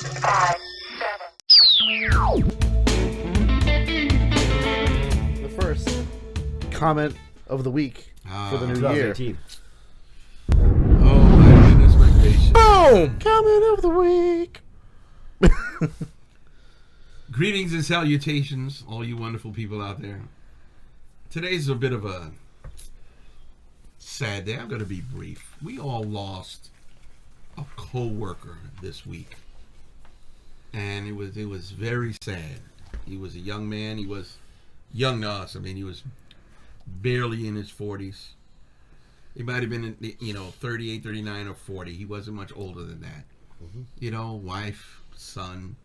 5, 7. The first comment of the week for the new year. 2018. Oh my goodness, my gracious. Boom! Comment of the week. Greetings and salutations, all you wonderful people out there. Today's a bit of a sad day. I'm going to be brief. We all lost a co-worker this week, and it was very sad. He was a young man. He was young to us. I mean, he was barely in his 40s. He might have been, 38, 39, or 40. He wasn't much older than that. Mm-hmm. Wife, son,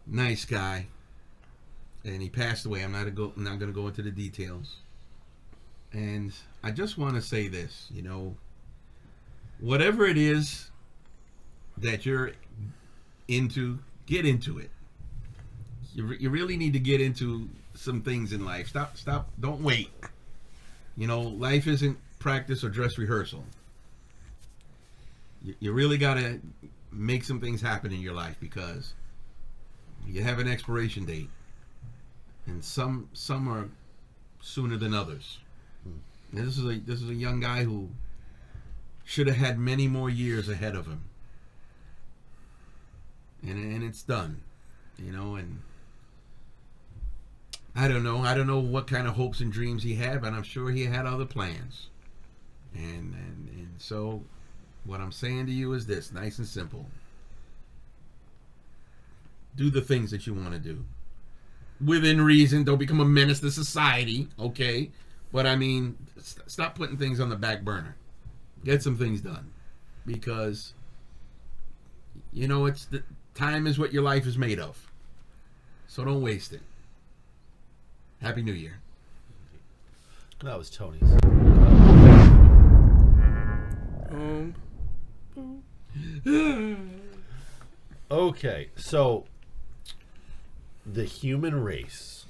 nice guy. And he passed away. I'm not going to go into the details. And I just want to say this, whatever it is that you're into, get into it. You really need to get into some things in life. Stop, don't wait. Life isn't practice or dress rehearsal. You really got to make some things happen in your life because you have an expiration date. And some are sooner than others. This is a young guy who should have had many more years ahead of him, and it's done, And I don't know what kind of hopes and dreams he had, but I'm sure he had other plans. And so, what I'm saying to you is this: nice and simple. Do the things that you want to do. Within reason, don't become a menace to society, okay? But I mean, stop putting things on the back burner. Get some things done, because it's the time is what your life is made of. So don't waste it. Happy New Year. That was Tony's. Okay, so the human race.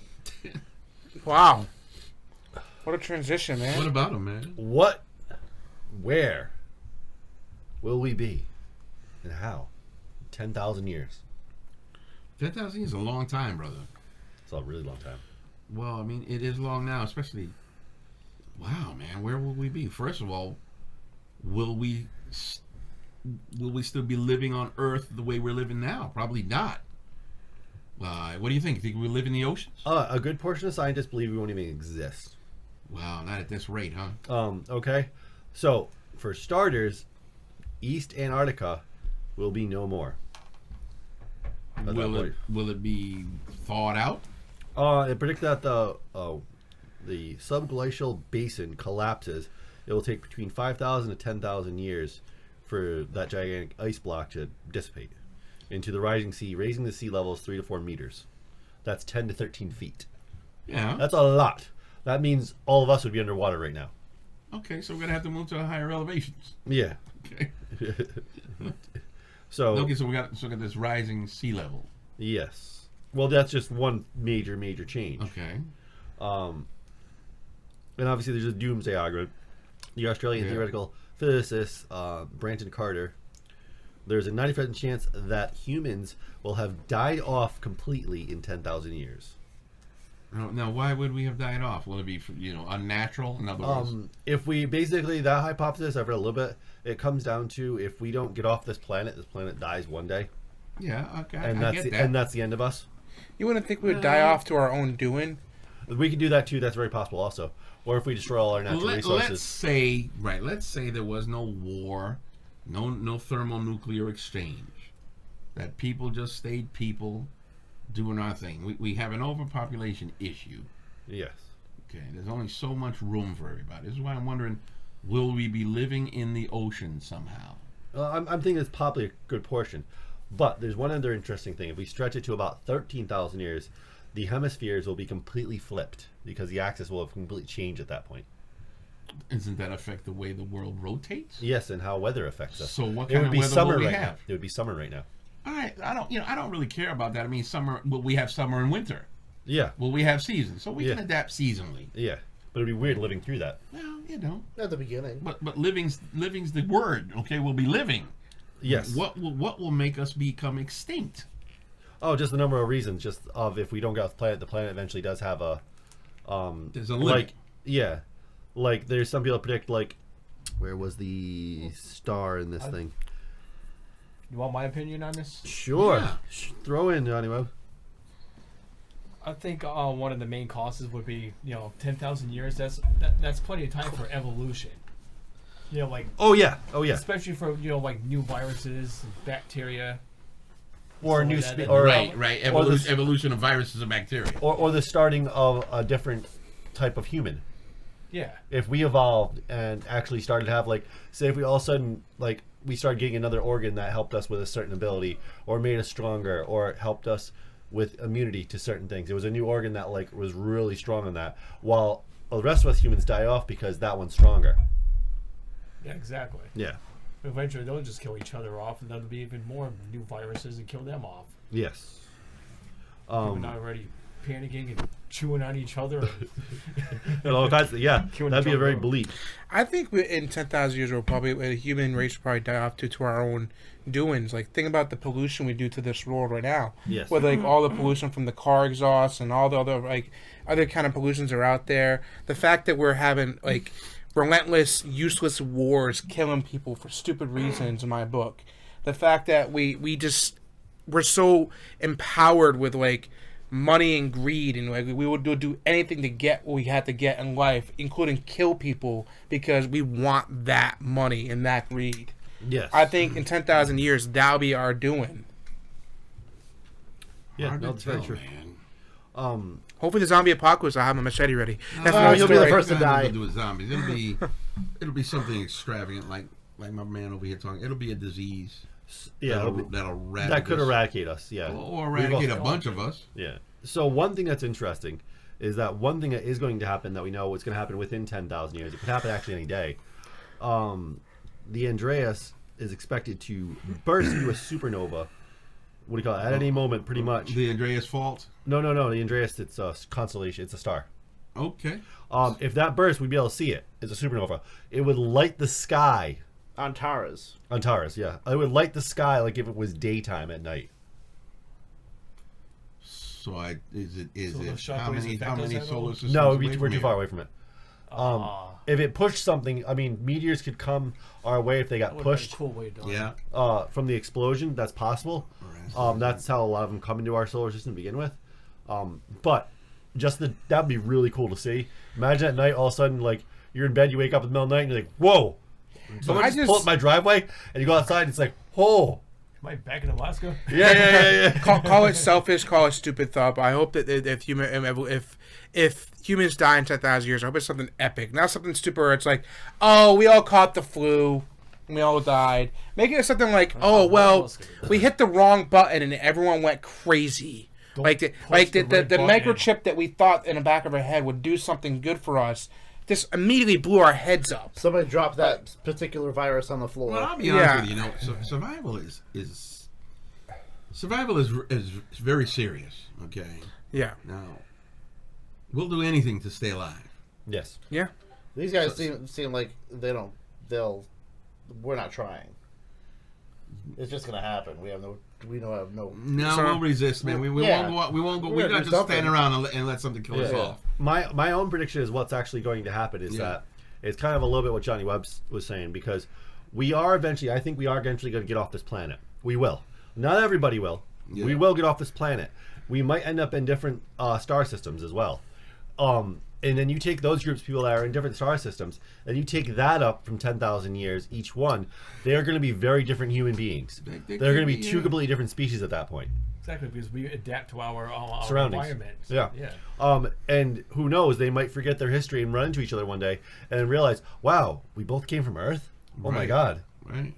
Wow. What a transition, man. What about him, man? Where will we be? And how? 10,000 years. 10,000 years is a long time, brother. It's a really long time. Well, I mean, it is long now, especially... Wow, man, where will we be? First of all, will we still be living on Earth the way we're living now? Probably not. What do you think? Think we live in the oceans? A good portion of scientists believe we won't even exist. Wow, not at this rate, huh? Okay. So, for starters, East Antarctica will be no more. Will it be thawed out? It predicts that the subglacial basin collapses. It will take between 5,000 to 10,000 years for that gigantic ice block to dissipate into the rising sea, raising the sea levels 3 to 4 meters. That's 10 to 13 feet. Yeah. That's a lot. That means all of us would be underwater right now. Okay, so we're going to have to move to higher elevations. Yeah. Okay. So we got this rising sea level. Yes. Well, that's just one major change. Okay. And obviously there's a doomsday argument. The Australian theoretical physicist Branton Carter, there's a 90% chance that humans will have died off completely in 10,000 years. Now, why would we have died off? Will it be, unnatural? In other words, if we basically, that hypothesis, I've read a little bit, it comes down to if we don't get off this planet dies one day. Yeah, okay, and I get that. And that's the end of us. You wouldn't think we would die off to our own doing? We can do that too. That's very possible also. Or if we destroy all our natural resources. Let's say there was no war, no thermonuclear exchange, that people just stayed people doing our thing. We have an overpopulation issue. Yes. Okay, there's only so much room for everybody. This is why I'm wondering, will we be living in the ocean somehow? I'm thinking it's probably a good portion. But there's one other interesting thing. If we stretch it to about 13,000 years, the hemispheres will be completely flipped because the axis will have completely changed at that point. Doesn't that affect the way the world rotates? Yes, and how weather affects us. So what kind of weather will we have? It would be summer right now. All right, I don't really care about that. I mean, summer. Will we have summer and winter? Yeah. Will we have seasons? So we can adapt seasonally. Yeah, but it'd be weird living through that. Well, At the beginning. But living's the word. Okay, we'll be living. Yes. What will make us become extinct? Oh, just the number of reasons. Just of if we don't get off the planet eventually does have a There's a limit. Like there's some people predict like where was the star in this thing? You want my opinion on this? Sure. Yeah. Throw in Johnny Webb. I think one of the main causes would be 10,000 years. That's plenty of time for evolution. Like Oh yeah. especially for like new viruses, bacteria, Or something new like that. spe- or Right. or the- Evolution of viruses and bacteria. or the starting of a different type of human. Yeah. If we evolved and actually started to have like, say if we all of a sudden like we started getting another organ that helped us with a certain ability or made us stronger or helped us with immunity to certain things. It was a new organ that like was really strong on that, while the rest of us humans die off because that one's stronger. Yeah, exactly. Yeah. Eventually, they'll just kill each other off, and there'll be even more new viruses and kill them off. Yes. We're not already panicking and chewing on each other. And all kinds of, yeah, Killing that'd be a each very other. bleak. I think in 10,000 years, the human race will probably die off to our own doings. Like, think about the pollution we do to this world right now. Yes. With, like, all the pollution from the car exhaust and all the other, like, other kind of pollutions are out there. The fact that we're having, like, relentless, useless wars killing people for stupid reasons in my book. The fact that we're so empowered with, like, money and greed, and like we would do anything to get what we had to get in life, including kill people because we want that money and that greed. Yes. I think in 10,000 years that'll be our doing. Yeah, Hard no, to that's very tell, true. man. Hopefully the zombie apocalypse, I'll have my machete ready. That's Oh, another you'll be the story. first to It's got nothing die. to do with zombies. It'll be something extravagant, like my man over here talking. It'll be a disease. Yeah, that'll ravage that could us. eradicate us. Yeah. Or We've eradicate a also- bunch of us. Yeah. So one thing that's interesting is that one thing that is going to happen that we know is going to happen within 10,000 years. It could happen actually any day. The Andreas is expected to burst into a supernova. What do you call it? At any moment, pretty much. The Andreas fault. No. The Andreas, it's a constellation. It's a star. Okay. If that burst, we'd be able to see it. It's a supernova. It would light the sky. Antares. Antares, yeah. It would light the sky like if it was daytime at night. So is So it those how shockwaves many affect us at all? solar systems? No, away we're from too here? far away from it. If it pushed something, I mean, meteors could come our way if they got That would be a pushed cool way to do it. Yeah. from the explosion. That's possible. That's how a lot of them come into our solar system to begin with. But just that'd be really cool to see. Imagine at night, all of a sudden, like you're in bed, you wake up in the middle of the night, and you're like, "Whoa!" Someone just pull up my driveway, and you go outside, and it's like, "Oh, Am I back in Alaska? yeah." Call it selfish, call it stupid thought. But I hope that if humans die in 10,000 years, I hope it's something epic, not something stupid where it's like, oh, we all caught the flu, and we all died. Make it something like, oh well, we hit the wrong button and everyone went crazy. Like the push the red button. microchip that we thought in the back of our head would do something good for us, just immediately blew our heads up. Somebody dropped that particular virus on the floor. Well, I'll be honest with you. Survival is very serious. Okay. Yeah. Now, we'll do anything to stay alive. Yes. Yeah. These guys seem like we're not trying. It's just gonna happen. We don't have no. No, So- we'll resist, man. We Yeah. won't go out. We won't go. We're We're gonna not do just something. stand around and let something kill us Yeah. off. My own prediction is what's actually going to happen is Yeah. that it's kind of a little bit what Johnny Webb was saying, because I think we are eventually going to get off this planet. We will. Not everybody will. Yeah. We will get off this planet. We might end up in different star systems as well. And then you take those groups of people that are in different star systems, and you take that up from 10,000 years each one, they are going to be very different human beings. They They're going could to be be, two yeah. completely different species at that point. Exactly, because we adapt to our Surroundings. environment. Yeah. Yeah. And who knows, they might forget their history and run into each other one day and realize, wow, we both came from Earth? Oh my Right. God. Right.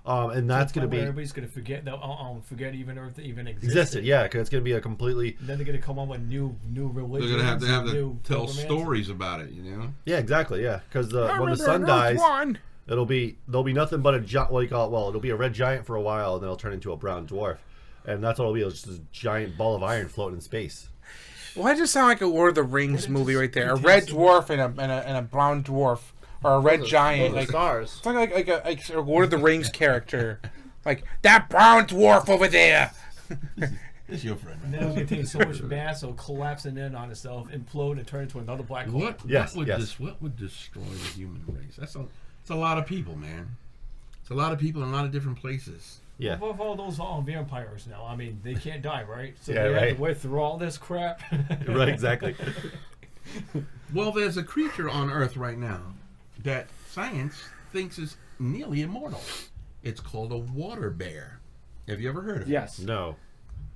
And that's going to be Everybody's going to forget that. Forget even Earth even existed. Yeah, because it's going to be a completely. And then they're going to come on with new religions. They're gonna have to new tell governments. stories about it. Yeah, exactly. Yeah, because when the Remember sun Earth dies, One. there'll be nothing but a what do you call it? Well, it'll be a red giant for a while, and then it'll turn into a brown dwarf, and that's all it'll be. It's just a giant ball of iron floating in space. Why does it sound like a Lord of the Rings It movie just right there? A contains red some- dwarf and a brown dwarf, or a red giant, Those are like stars. it's like a Lord of the Rings character. Like, that brown dwarf over there. It's your friend. And then it'll contain so much mass, it'll collapse in on itself, implode, and turn into another black hole. Yes, What would destroy the human race? It's a lot of people, man. It's a lot of people in a lot of different places. Yeah. What of all those vampires now? I mean, they can't die, right? So Yeah, they right. have to wait through all this crap. Right, exactly. Well, there's a creature on Earth right now that science thinks is nearly immortal. It's called a water bear. Have you ever heard of it? Yes. No.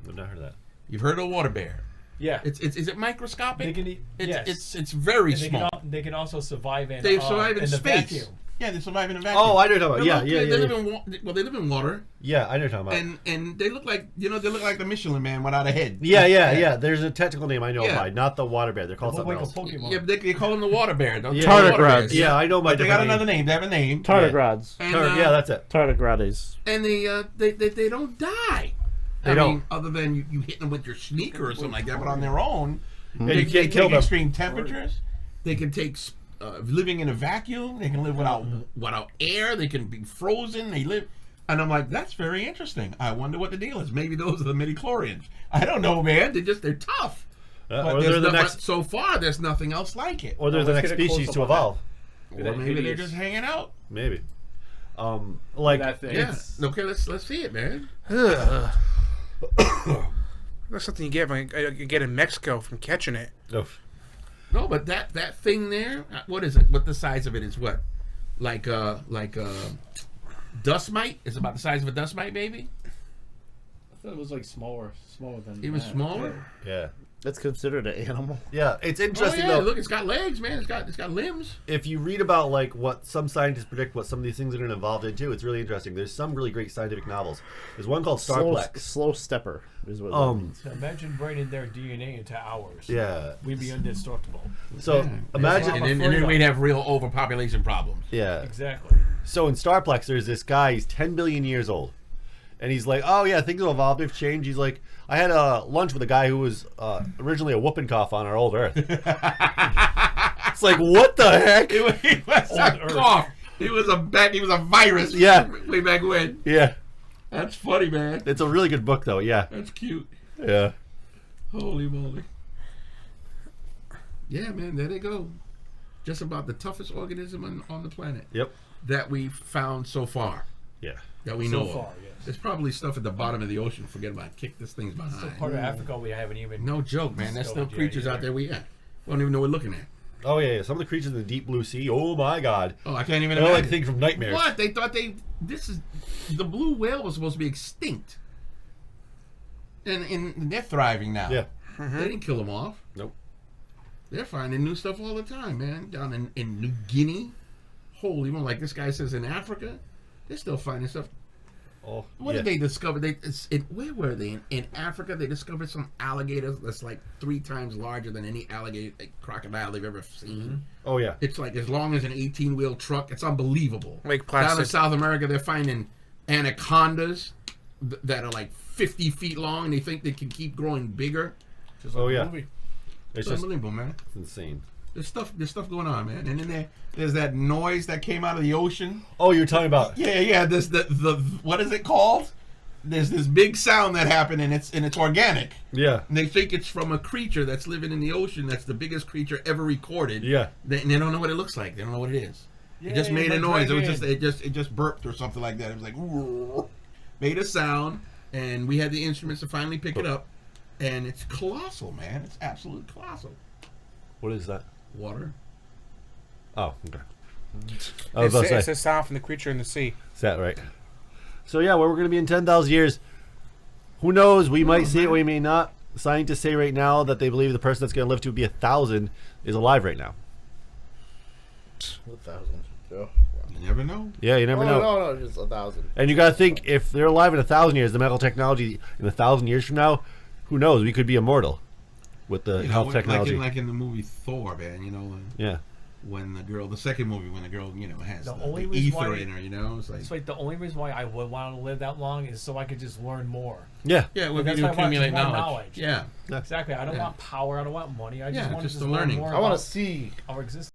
I've not heard of that. You've heard of a water bear. Yeah. Is it microscopic? They can eat. Yes. It's very And small. they can also survive in. They survive in the space. vacuum. Yeah, they survive in a vacuum. Oh, I know what you're talking about. They Yeah. live in they live in water, Yeah, I know what you're talking about. and they look like they look like the Michelin Man without a head. Yeah. There's a technical name I know Yeah. by, not the water bear. They're They called look something like a else. Pokemon. Yeah, they call them the water bear. Don't they? Yeah. Water Tardigrades. bears. Yeah, I know my. But they got different another name. name. They have a name. Tardigrades. And, Yeah, that's it. Tardigrades. and they don't die. They don't. Other than you hit them with your sneaker or something like that, but on their own, And they you can't take kill them. extreme temperatures. They can take living in a vacuum. They can live without air. They can be frozen. They live, and I'm like, that's very interesting. I wonder what the deal is. Maybe those are the midi-chlorians. I don't know, man. They're tough. Or There's they're the no- next. but so far, there's nothing else like it. Or they're the let's next get a species close-up to on that. evolve. Or maybe they're just hanging out. Maybe. Like That thing. Yeah. Okay, let's see it, man. That's something you get in Mexico from catching it. oh, No, but that thing there, what is it? What the size of it is? What, like dust mite? It's about the size of a dust mite, baby. I thought it was like smaller than. Even that. smaller. yeah. That's considered an animal. Yeah, it's Oh interesting yeah, though. look, it's got legs, man. It's got limbs. If you read about like what some scientists predict what some of these things are going to evolve into, it's really interesting. There's some really great scientific novels. There's one called Starplex. Slow stepper is what that means. So imagine bringing their DNA into ours. Yeah. We'd be indestructible. So Yeah. imagine. And then we'd have real overpopulation problems. Yeah. Exactly. So in Starplex, there's this guy. He's 10 billion years old, and he's like, "Oh yeah, things will evolve. They've changed." He's like, "I had a lunch with a guy who was originally a whooping cough on our old Earth." It's like, what the heck? He was a Earth. cough. He was a virus. Yeah. Way back when. Yeah, That's funny, man. it's a really good book though. Yeah, That's cute. yeah. Holy moly. Yeah, man, there they go. Just about the toughest organism on the planet Yep. that we've found so far. Yeah. That we So know far, of. yes. There's probably stuff at the bottom of the ocean. Forget about it. Kick this thing's behind. Still part of Africa we haven't even. No joke, man. There's still discovered creatures yet out there we don't even know we're looking at. Oh yeah. Some of the creatures in the deep blue sea. Oh my God. Oh, I can't even They're like imagine. things from nightmares. What? They thought the blue whale was supposed to be extinct. And they're thriving now. Yeah. They didn't kill them off. Nope. They're finding new stuff all the time, man. Down in New Guinea. Holy moly, like this guy says in Africa, they're still finding stuff. Oh. What yeah. did they discover? Where were they? In Africa, they discovered some alligators that's like 3 times larger than any alligator crocodile they've ever seen. Oh yeah. It's like as long as an 18-wheel truck. It's unbelievable. Like Down plastic. in South America, they're finding anacondas that are like 50 feet long, and they think they can keep growing bigger. Just Oh, like a yeah. movie. It's It's just unbelievable, man. it's insane. There's stuff going on, man. And then there's that noise that came out of the ocean. Oh, you're talking about. Yeah. This the what is it called? There's this big sound that happened, and it's organic. Yeah. And they think it's from a creature that's living in the ocean. That's the biggest creature ever recorded. Yeah. They don't know what it looks like. They don't know what it is. It just Yay, made a my noise. dragon. It just burped or something like that. It was like "Ooh," made a sound, and we had the instruments to finally pick it up. And it's colossal, man. It's absolutely colossal. What is that? Water. Oh, okay. I was about to It's say. a sound from the creature in the sea. Is that right? So yeah, where we're going to be in 10,000 years, who knows? We might see it, we may not. Scientists say right now that they believe the person that's going to live to be 1,000 is alive right now. 1,000. Yeah. You never know. Yeah, you never know. No, just 1,000. And you got to think, if they're alive in 1,000 years, the medical technology in 1,000 years from now, who knows? We could be immortal with the You know, health technology. like in the movie Thor, man. You know, Yeah. when the second movie, when the girl, has The the only reason ether why- in her, it's like, It's like the only reason why I would want to live that long is so I could just learn more. Yeah. yeah, it would That's be why to I want accumulate more knowledge. knowledge. Yeah, Exactly. I don't Yeah. want power. I don't want money. I just Yeah, want just to the learn learning. more I want about to see our existence.